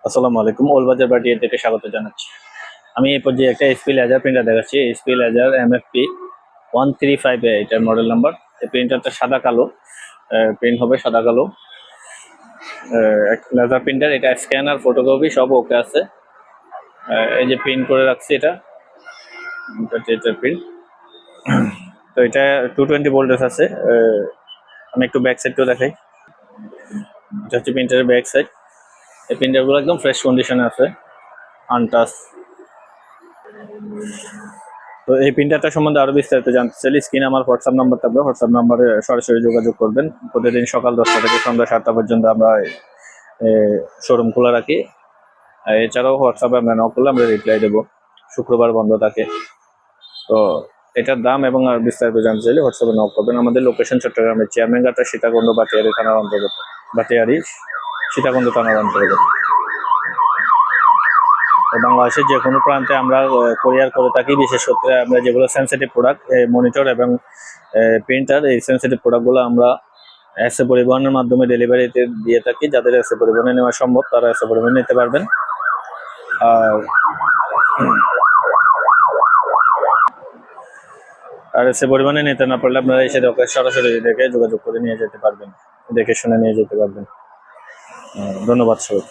আসসালামু আলাইকুম, ওলবাজার বাটিয়া থেকে স্বাগত জানাচ্ছি। আমি এই পর্যায়ে একটা এসপি লেজার প্রিন্টার দেখাচ্ছি। এসপি লেজার MFP 135A, এটার মডেল নাম্বার। এই প্রিন্টারটা সাদা কালো প্রিন্ট হবে, সাদা কালো লেজার প্রিন্টার। এটা স্ক্যানার, ফটোকপি সব ওকে আছে। এই যে প্রিন্ট করে রাখছি, এটা প্রিন্ট। তো এটা 220 ভোল্টেজ আছে। আমি একটু ব্যাক সাইডটাও দেখাই। এটা হচ্ছে প্রিন্টারের ব্যাক সাইড। এই প্রিন্টারগুলো একদম ফ্রেশ কন্ডিশনে আছে, আনটাচ। তো এই প্রিন্টারটা সম্বন্ধে আরো বিস্তারিত জানতে চাইলে স্ক্রিনে আমার হোয়াটসঅ্যাপ নাম্বার থাকবে, হোয়াটসঅ্যাপ নাম্বারে সরাসরি যোগাযোগ করবেন। প্রতিদিন সকাল 10টা থেকে সন্ধ্যা 7টা পর্যন্ত আমরা শোরুম খোলা রাখি। এছাড়াও হোয়াটসঅ্যাপে আমরা নক করলে আমরা রিপ্লাই দেবো, শুক্রবার বন্ধ থাকে। তো এটার দাম এবং আর বিস্তারিত জানতে চাইলে হোয়াটসঅ্যাপে নক করবেন। আমাদের লোকেশন চট্টগ্রামের চেয়ারম্যানঘাটা, সীতাকুণ্ড, বাটিয়ারি থানার অন্তর্গত। বাটিয়ারি সীতাকুণ্ড থানার অন্তর্গত। বাংলাদেশের যে কোনো প্রান্তে আমরা কোরিয়ার করে থাকি। বিশেষ করে আমরা যেগুলো সেন্সিটিভ প্রোডাক্ট, মনিটর এবং প্রিন্টার, এই সেন্সিটিভ প্রোডাক্টগুলো আমরা এসএ পরিবহনের মাধ্যমে ডেলিভারিতে দিয়ে থাকি। যাদের এসএ পরিবহনে নেওয়া সম্ভব তারা এসএ পরিবহনে নিতে পারবেন। আর এসএ পরিবহনে নিতে না পারলে আপনারা এসে সরাসরি দেখে যোগাযোগ করে নিয়ে যেতে পারবেন, দেখে শুনে নিয়ে যেতে পারবেন। ধন্যবাদ সবাই।